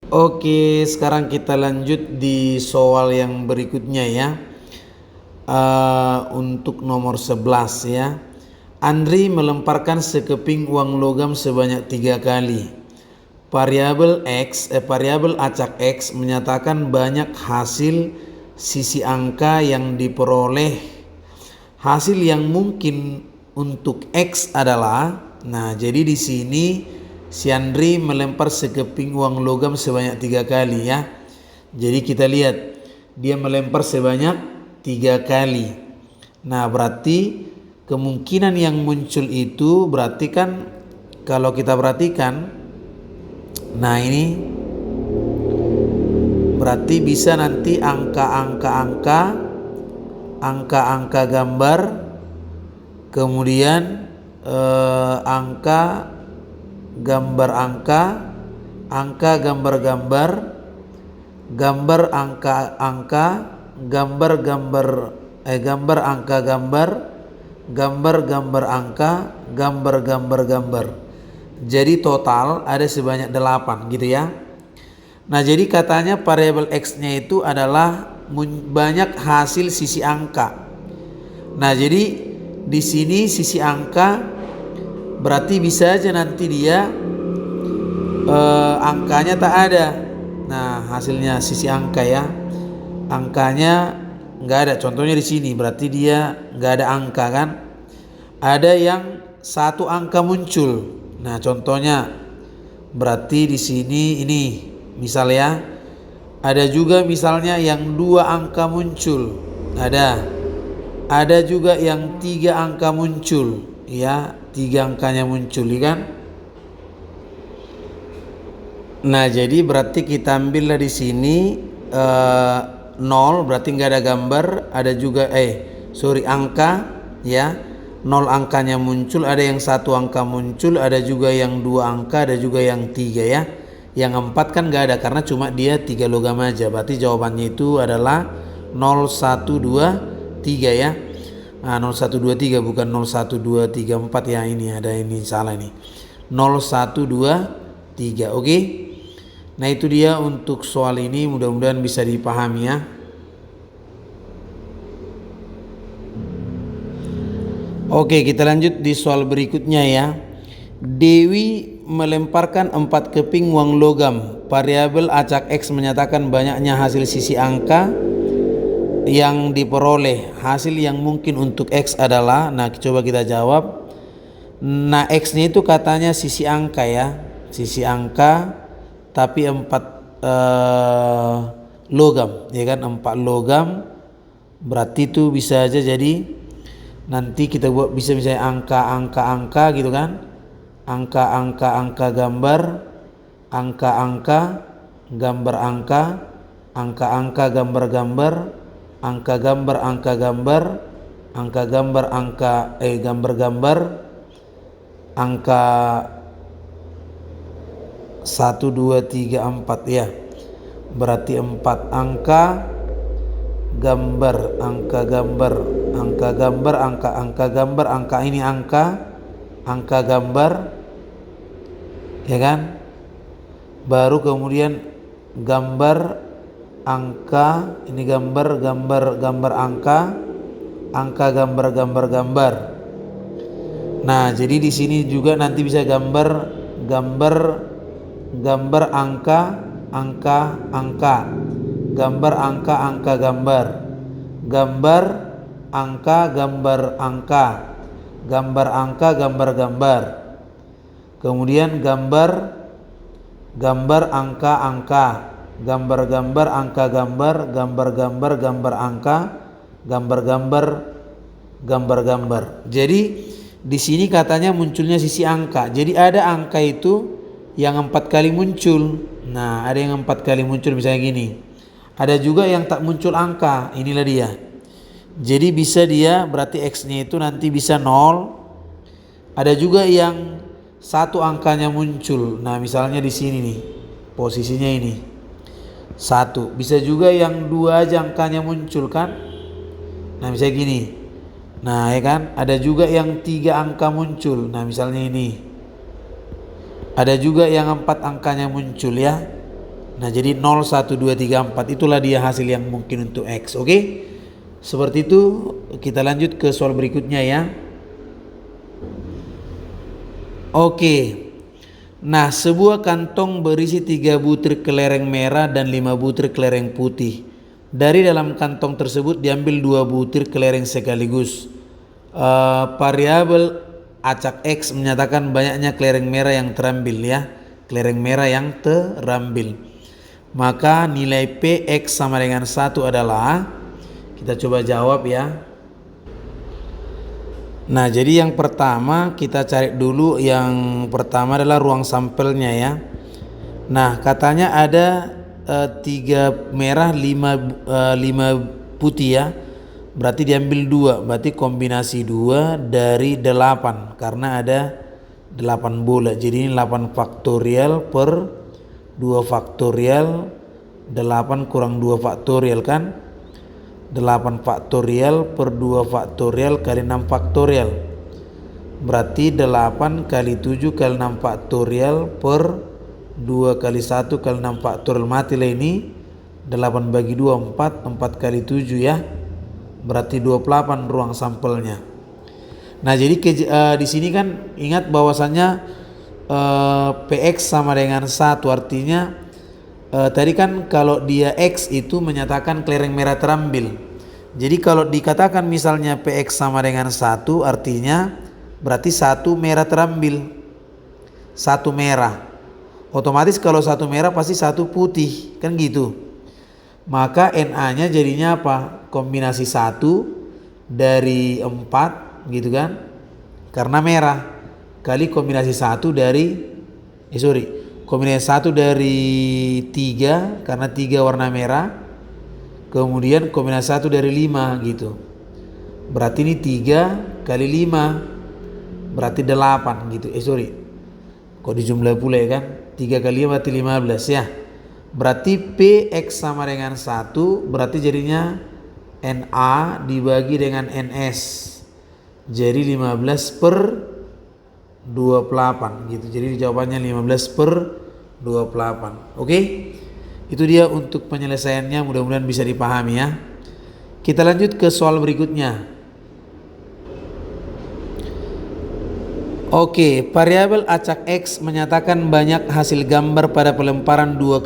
Oke, sekarang kita lanjut di soal yang berikutnya ya. Untuk nomor 11 ya. Andri melemparkan sekeping uang logam sebanyak 3 kali. Variabel acak X menyatakan banyak hasil sisi angka yang diperoleh. Hasil yang mungkin untuk X adalah, nah jadi di sini si Andri melempar sekeping uang logam sebanyak 3 kali ya. Jadi kita lihat dia melempar sebanyak 3 kali. Nah berarti kemungkinan yang muncul itu berarti kan kalau kita perhatikan, nah ini berarti bisa nanti angka-angka gambar, kemudian angka gambar angka gambar gambar, gambar angka gambar angka gambar, gambar angka, gambar gambar. Jadi total ada sebanyak 8 gitu ya. Nah jadi katanya variabel X-nya itu adalah banyak hasil sisi angka. Nah jadi di sini sisi angka berarti bisa aja nanti dia angkanya tak ada. Nah hasilnya sisi angka ya, angkanya nggak ada. Contohnya di sini berarti dia nggak ada angka kan. Ada yang satu angka muncul. Nah contohnya berarti di sini ini misalnya ada juga misalnya yang 2 angka muncul. Ada juga yang 3 angka muncul ya, 3 angkanya muncul ya kan. Nah jadi berarti kita ambillah di sini 0 berarti nggak ada gambar, ada juga angka ya, 0 angkanya muncul, ada yang 1 angka muncul, ada juga yang 2 angka, ada juga yang 3 ya. Yang 4 kan nggak ada karena cuma dia 3 logam aja. Berarti jawabannya itu adalah 0, 1, 2, 3 ya. Nah 0, 1, 2, 3 bukan 0, 1, 2, 3, 4 ya, ini ada ini salah nih. 0, 1, 2, 3 oke. Nah itu dia untuk soal ini, mudah-mudahan bisa dipahami ya. Oke kita lanjut di soal berikutnya ya. Dewi melemparkan 4 keping uang logam. Variabel acak X menyatakan banyaknya hasil sisi angka yang diperoleh. Hasil yang mungkin untuk X adalah, nah coba kita jawab. Nah X-nya itu katanya sisi angka ya, sisi angka tapi 4 logam ya kan, 4 logam berarti itu bisa aja jadi nanti kita buat bisa misalnya angka gitu kan, angka gambar, angka gambar angka gambar gambar, angka gambar gambar, angka gambar gambar gambar, angka 1, 2, 3, 4 ya. Berarti 4 angka gambar, angka gambar, angka gambar, angka gambar, angka ini angka gambar ya kan. Baru kemudian gambar angka, ini gambar angka gambar gambar. Nah, jadi di sini juga nanti bisa gambar angka, gambar angka gambar, gambar angka gambar angka, gambar angka gambar gambar, kemudian gambar angka, gambar angka gambar, gambar angka, gambar gambar. Jadi di sini katanya munculnya sisi angka. Jadi ada angka itu yang 4 kali muncul. Nah ada yang 4 kali muncul misalnya gini. Ada juga yang tak muncul angka, inilah dia. Jadi bisa dia berarti X-nya itu nanti bisa 0. Ada juga yang 1 angkanya muncul. Nah misalnya di sini nih posisinya ini 1. Bisa juga yang 2 aja angkanya muncul kan. Nah misalnya gini. Nah ya kan, ada juga yang 3 angka muncul. Nah misalnya ini. Ada juga yang 4 angkanya muncul ya. Nah jadi 0, 1, 2, 3, 4 itulah dia hasil yang mungkin untuk X. Oke? Seperti itu. Kita lanjut ke soal berikutnya ya. Oke. Nah, sebuah kantong berisi 3 butir kelereng merah dan 5 butir kelereng putih. Dari dalam kantong tersebut diambil 2 butir kelereng sekaligus. Variabel acak X menyatakan banyaknya kelereng merah yang terambil ya. Kelereng merah yang terambil. Maka nilai PX sama dengan 1 adalah, kita coba jawab ya. Nah, jadi yang pertama kita cari dulu, yang pertama adalah ruang sampelnya ya. Nah, katanya ada 3 merah, 5 putih ya. Berarti diambil 2, berarti kombinasi 2 dari 8 karena ada 8 bola. Jadi ini 8 faktorial per 2 faktorial, 8 kurang 2 faktorial kan. 8 faktorial per 2 faktorial kali 6 faktorial. Berarti 8 kali 7 kali 6 faktorial per 2 kali 1 kali 6 faktorial. Matilah ini. 8 bagi 2 4, 4 kali 7 ya. Berarti 28 ruang sampelnya. Nah, jadi di sini kan ingat bahwasannya PX sama dengan 1, artinya tadi kan kalau dia X itu menyatakan kelereng merah terambil. Jadi kalau dikatakan misalnya PX sama dengan 1, artinya berarti 1 merah terambil. 1 merah. Otomatis kalau 1 merah pasti 1 putih, kan gitu. Maka NA-nya jadinya apa? Kombinasi 1 dari 4 gitu kan. Karena merah. Kali kombinasi 1 dari kombinasi 1 dari 3 karena 3 warna merah. Kemudian kombinasi 1 dari 5 gitu. Berarti ini 3 kali 5 berarti 8 gitu. Kok dijumlah pula ya kan? 3 kali 5 berarti 15 ya. Berarti PX sama dengan 1, berarti jadinya NA dibagi dengan NS. Jadi 15 per 28 gitu. Jadi jawabannya 15 per 28. Oke? Itu dia untuk penyelesaiannya, mudah-mudahan bisa dipahami ya. Kita lanjut ke soal berikutnya. Oke, variabel acak X menyatakan banyak hasil gambar pada pelemparan 2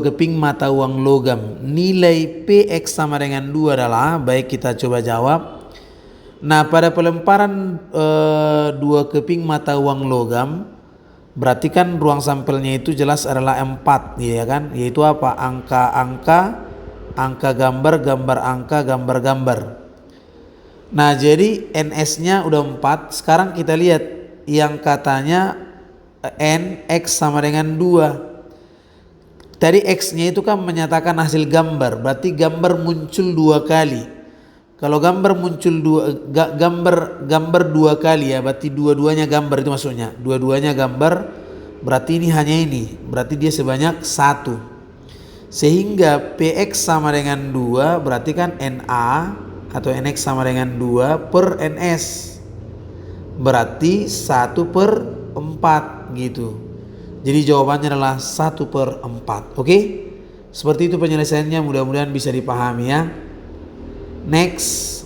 keping mata uang logam. Nilai PX sama dengan 2 adalah, baik kita coba jawab. Nah, pada pelemparan 2 keping mata uang logam, berarti kan ruang sampelnya itu jelas adalah 4 ya kan, yaitu apa? Angka-angka, angka gambar, gambar angka, gambar gambar. Nah, jadi NS-nya udah 4. Sekarang kita lihat yang katanya NX sama dengan 2. Tadi X-nya itu kan menyatakan hasil gambar, berarti gambar muncul 2 kali. Kalau gambar muncul gambar 2 kali ya, berarti dua-duanya gambar, itu maksudnya. Dua-duanya gambar, berarti ini hanya ini. Berarti dia sebanyak 1. Sehingga PX sama dengan 2, berarti kan NA atau NX sama dengan 2 per NS. Berarti 1 per 4 gitu. Jadi jawabannya adalah 1 per 4. Oke? Seperti itu penyelesaiannya, mudah-mudahan bisa dipahami ya. Next.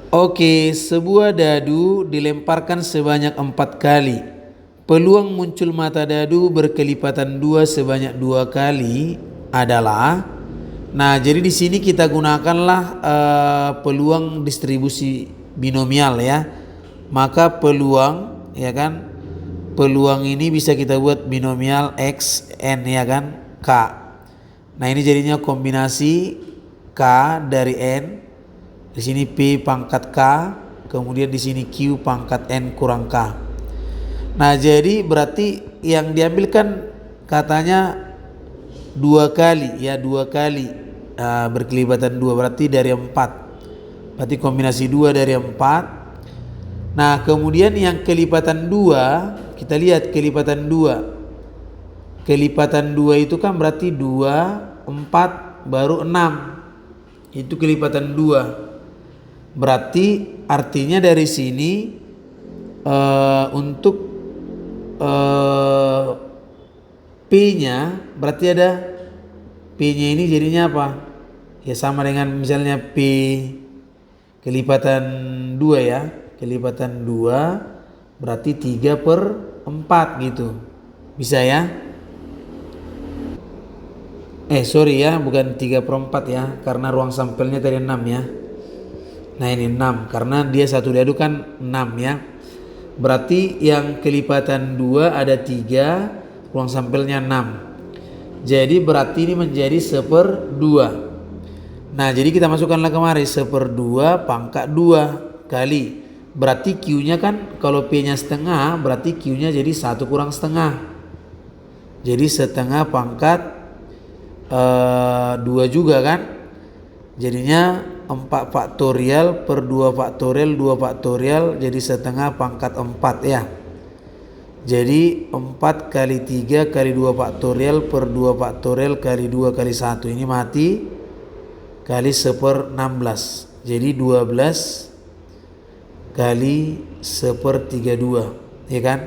Oke, sebuah dadu dilemparkan sebanyak 4 kali. Peluang muncul mata dadu berkelipatan 2 sebanyak 2 kali adalah, nah jadi di sini kita gunakanlah peluang distribusi binomial ya. Maka peluang ya kan, peluang ini bisa kita buat binomial X N ya kan, K. Nah ini jadinya kombinasi K dari N, di sini P pangkat K, kemudian di sini Q pangkat N kurang K. Nah jadi berarti yang diambil kan katanya 2 kali ya, 2 kali berkelibatan 2, berarti dari 4. Berarti kombinasi 2 dari 4. Nah kemudian yang kelipatan 2, kita lihat kelipatan 2. Kelipatan 2 itu kan berarti 2, 4, baru 6. Itu kelipatan 2. Berarti artinya dari sini untuk P-nya berarti ada P-nya ini jadinya apa? Ya sama dengan misalnya P kelipatan 2 ya. Kelipatan 2 berarti 3/4 gitu. Bisa ya? Sorry ya, bukan 3/4 ya, karena ruang sampelnya tadi 6 ya. Nah ini 6, karena dia satu diadu kan 6 ya. Berarti yang kelipatan 2 ada 3, ruang sampelnya 6. Jadi berarti ini menjadi 1/2. Nah jadi kita masukkanlah kemari 1/2 pangkat 2 kali. Berarti Q-nya kan kalau P-nya setengah, berarti Q-nya jadi 1 kurang setengah. Jadi setengah pangkat 2 juga kan. Jadinya 4 faktorial per 2 faktorial 2 faktorial jadi setengah pangkat 4 ya. Jadi 4 kali 3 kali 2 faktorial per 2 faktorial kali 2 kali 1 ini mati kali 1/16. Jadi 12 kali 1/32 ya kan.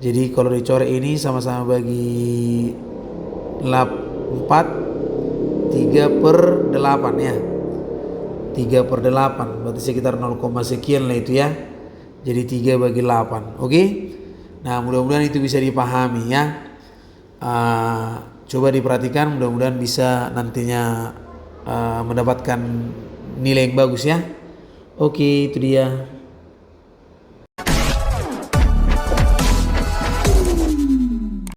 Jadi kalau dicoret ini sama-sama bagi 4 3/8 ya. 3/8 berarti sekitar 0, sekian lah itu ya. Jadi 3 bagi 8. Oke. Nah mudah-mudahan itu bisa dipahami ya. Coba diperhatikan, mudah-mudahan bisa nantinya mendapatkan nilai yang bagus ya. Oke, itu dia.